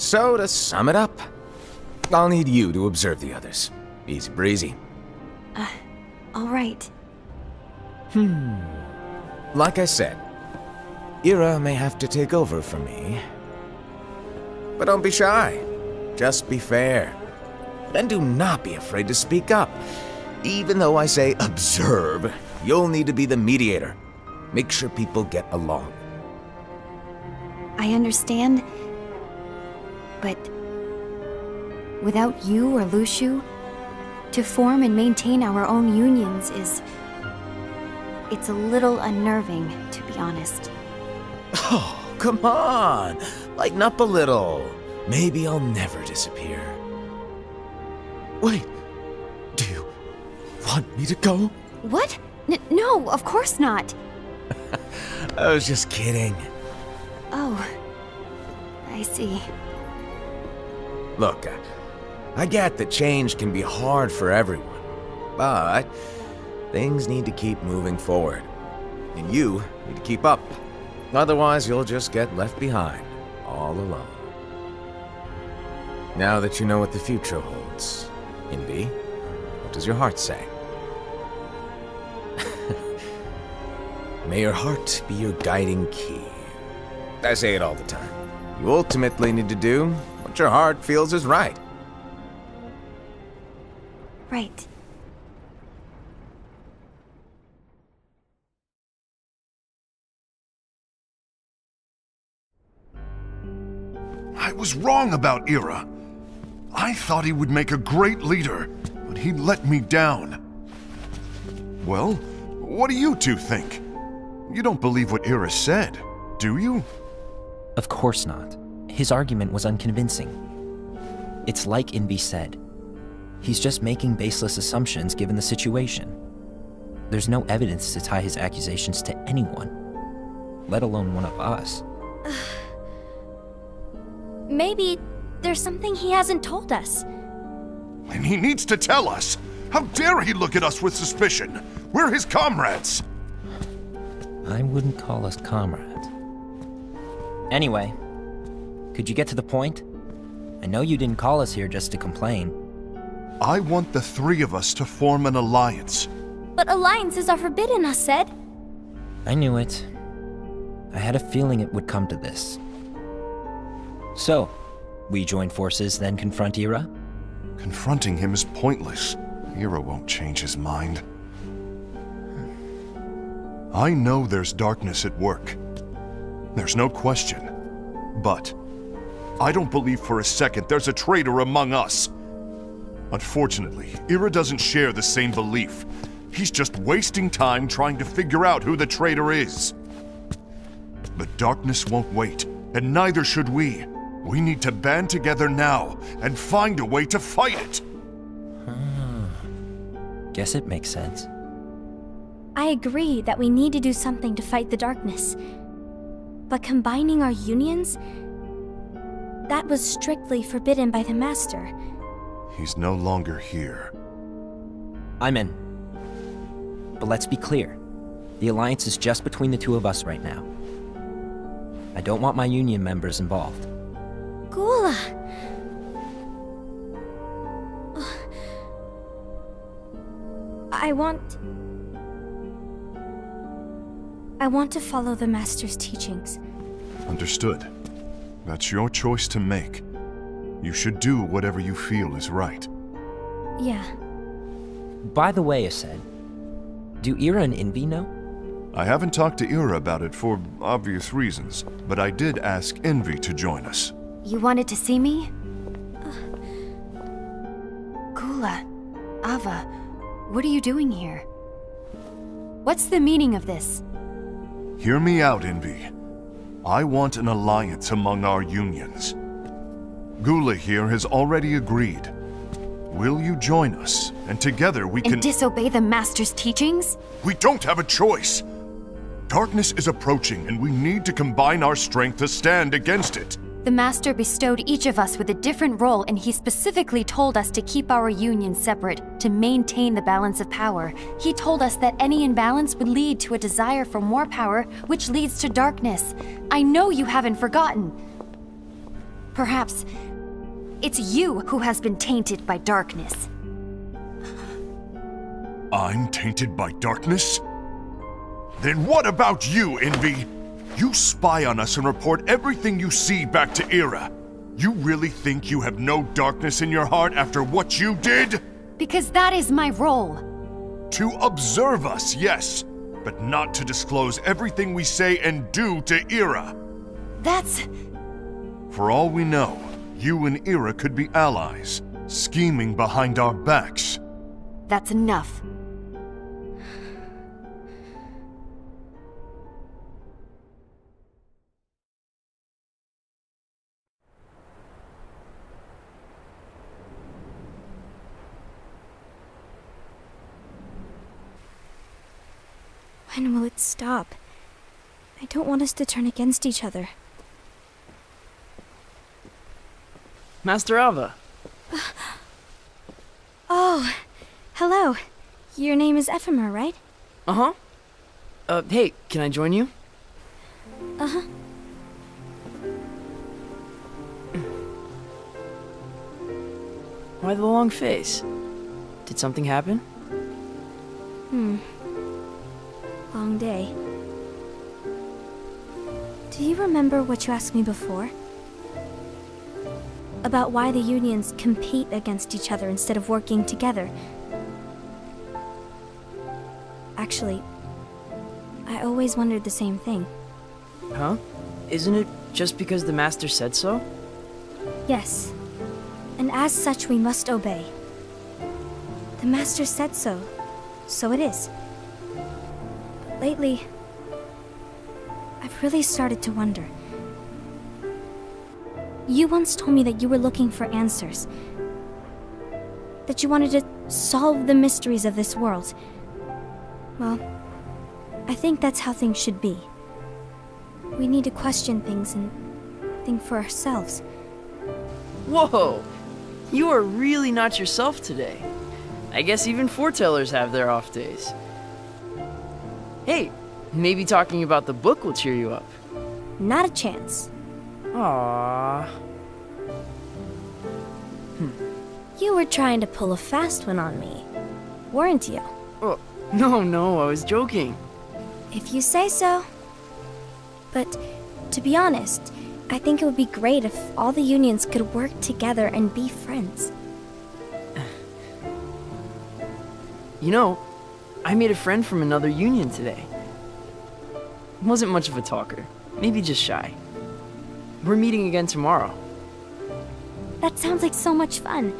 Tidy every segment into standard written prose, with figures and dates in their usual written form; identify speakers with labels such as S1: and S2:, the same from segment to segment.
S1: So, to sum it up, I'll need you to observe the others. Easy breezy.
S2: All right.
S1: Like I said, Ira may have to take over for me. But don't be shy. Just be fair. And do not be afraid to speak up. Even though I say observe, you'll need to be the mediator. Make sure people get along.
S2: I understand. But without you or Lushu, to form and maintain our own unions it's a little unnerving, to be honest.
S1: Oh, come on! Lighten up a little. Maybe I'll never disappear. Wait, do you want me to go?
S2: What? No, of course not.
S1: I was just kidding.
S2: Oh, I see.
S1: Look, I get that change can be hard for everyone, but things need to keep moving forward. And you need to keep up. Otherwise, you'll just get left behind, all alone. Now that you know what the future holds, Envy, what does your heart say? May your heart be your guiding key. I say it all the time. You ultimately need to do what your heart feels is right.
S2: Right.
S3: I was wrong about Ira. I thought he would make a great leader, but he let me down. Well, what do you two think? You don't believe what Ira said, do you?
S4: Of course not. His argument was unconvincing. It's like Envy said. He's just making baseless assumptions given the situation. There's no evidence to tie his accusations to anyone, let alone one of us.
S5: Maybe there's something he hasn't told us.
S3: And he needs to tell us. How dare he look at us with suspicion? We're his comrades.
S4: I wouldn't call us comrades. Anyway, could you get to the point? I know you didn't call us here just to complain.
S3: I want the three of us to form an alliance.
S5: But alliances are forbidden, us said.
S4: I knew it. I had a feeling it would come to this. So, we join forces, then confront Ira?
S3: Confronting him is pointless. Ira won't change his mind. I know there's darkness at work. There's no question. But I don't believe for a second there's a traitor among us. Unfortunately, Ira doesn't share the same belief. He's just wasting time trying to figure out who the traitor is. The darkness won't wait, and neither should we. We need to band together now and find a way to fight it.
S4: Guess it makes sense.
S5: I agree that we need to do something to fight the darkness. But combining our unions? That was strictly forbidden by the Master.
S3: He's no longer here.
S4: I'm in. But let's be clear. The alliance is just between the two of us right now. I don't want my union members involved.
S5: Gula! I want to follow the Master's teachings.
S3: Understood. That's your choice to make. You should do whatever you feel is right.
S5: Yeah.
S4: By the way, Ased, do Ira and Envy know?
S3: I haven't talked to Ira about it for obvious reasons, but I did ask Envy to join us.
S2: You wanted to see me? Gula, Ava, what are you doing here? What's the meaning of this?
S3: Hear me out, Envy. I want an alliance among our unions. Gula here has already agreed. Will you join us? And together we can—
S2: And disobey the Master's teachings?
S3: We don't have a choice! Darkness is approaching, and we need to combine our strength to stand against it.
S2: The Master bestowed each of us with a different role, and he specifically told us to keep our union separate, to maintain the balance of power. He told us that any imbalance would lead to a desire for more power, which leads to darkness. I know you haven't forgotten. Perhaps it's you who has been tainted by darkness.
S3: I'm tainted by darkness? Then what about you, Envy? You spy on us and report everything you see back to Era. You really think you have no darkness in your heart after what you did?
S2: Because that is my role.
S3: To observe us, yes, but not to disclose everything we say and do to Era.
S2: That's...
S3: For all we know, you and Era could be allies, scheming behind our backs.
S2: That's enough.
S5: When will it stop? I don't want us to turn against each other.
S6: Master Ava.
S5: Oh, hello. Your name is Ephemer, right?
S6: Uh-huh. Hey, can I join you?
S5: Uh-huh.
S6: Why the long face? Did something happen?
S5: Long day. Do you remember what you asked me before? About why the unions compete against each other instead of working together. Actually, I always wondered the same thing.
S6: Huh? Isn't it just because the Master said so?
S5: Yes. And as such, we must obey. The Master said so, so it is. But lately, I've really started to wonder. You once told me that you were looking for answers. That you wanted to solve the mysteries of this world. Well, I think that's how things should be. We need to question things and think for ourselves.
S6: Whoa! You are really not yourself today. I guess even foretellers have their off days. Hey, maybe talking about the book will cheer you up.
S5: Not a chance.
S6: Aww.
S5: You were trying to pull a fast one on me, weren't you?
S6: Oh, no, I was joking.
S5: If you say so. But, to be honest, I think it would be great if all the unions could work together and be friends.
S6: You know, I made a friend from another union today. Wasn't much of a talker, maybe just shy. We're meeting again tomorrow.
S5: That sounds like so much fun.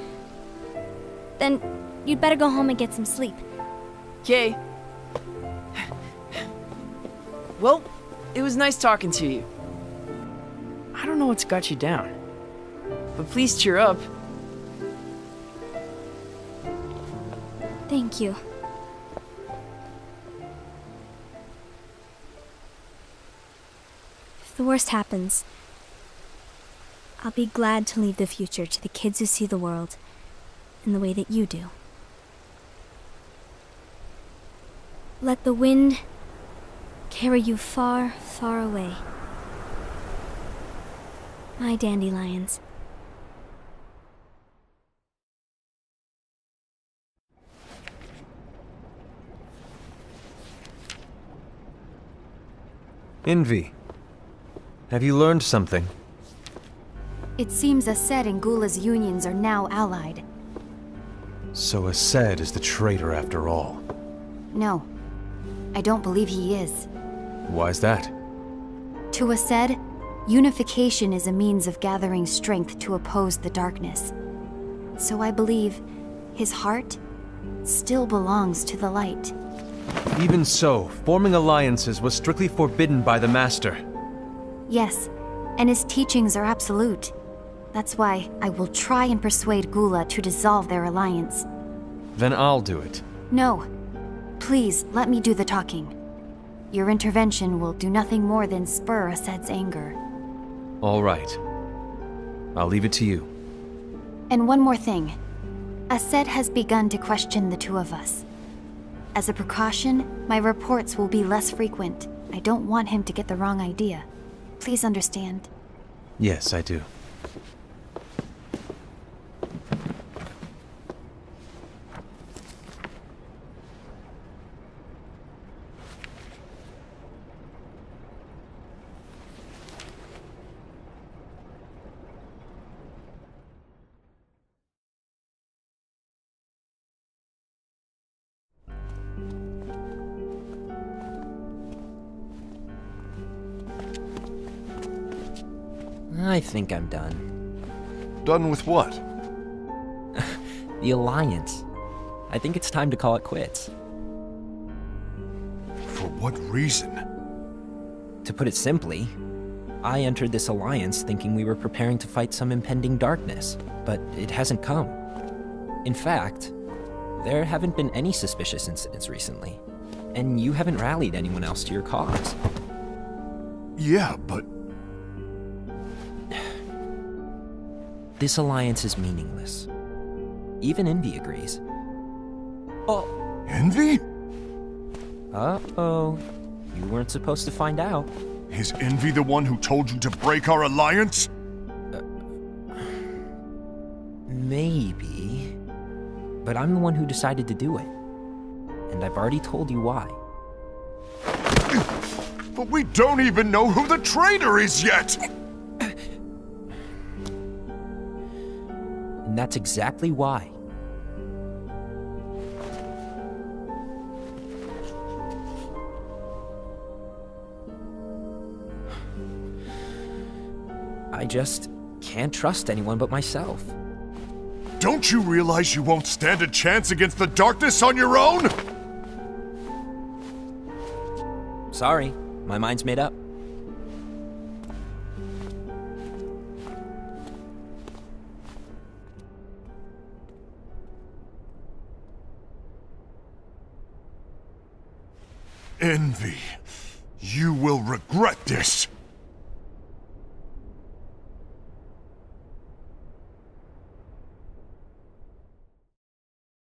S5: Then, you'd better go home and get some sleep.
S6: Okay. Well, it was nice talking to you. I don't know what's got you down, but please cheer up.
S5: Thank you. If the worst happens, I'll be glad to leave the future to the kids who see the world in the way that you do. Let the wind carry you far, far away. My dandelions.
S7: Envy, have you learned something?
S2: It seems Ased and Gula's unions are now allied.
S7: So Ased is the traitor after all.
S2: No, I don't believe he is.
S7: Why's that?
S2: To Ased, unification is a means of gathering strength to oppose the darkness. So I believe his heart still belongs to the light.
S7: Even so, forming alliances was strictly forbidden by the Master.
S2: Yes, and his teachings are absolute. That's why I will try and persuade Gula to dissolve their alliance.
S7: Then I'll do it.
S2: No. Please, let me do the talking. Your intervention will do nothing more than spur Ased's anger.
S7: All right. I'll leave it to you.
S2: And one more thing. Ased has begun to question the two of us. As a precaution, my reports will be less frequent. I don't want him to get the wrong idea. Please understand.
S7: Yes, I do.
S4: I think I'm done.
S3: Done with what?
S4: The Alliance. I think it's time to call it quits.
S3: For what reason?
S4: To put it simply, I entered this alliance thinking we were preparing to fight some impending darkness, but it hasn't come. In fact, there haven't been any suspicious incidents recently, and you haven't rallied anyone else to your cause.
S3: Yeah, but...
S4: This alliance is meaningless. Even Envy agrees. Oh.
S3: Envy?
S4: Uh-oh. You weren't supposed to find out.
S3: Is Envy the one who told you to break our alliance?
S4: Maybe. But I'm the one who decided to do it. And I've already told you why.
S3: But we don't even know who the traitor is yet!
S4: And that's exactly why. I just can't trust anyone but myself.
S3: Don't you realize you won't stand a chance against the darkness on your own?
S4: Sorry, my mind's made up.
S3: Envy, you will regret this.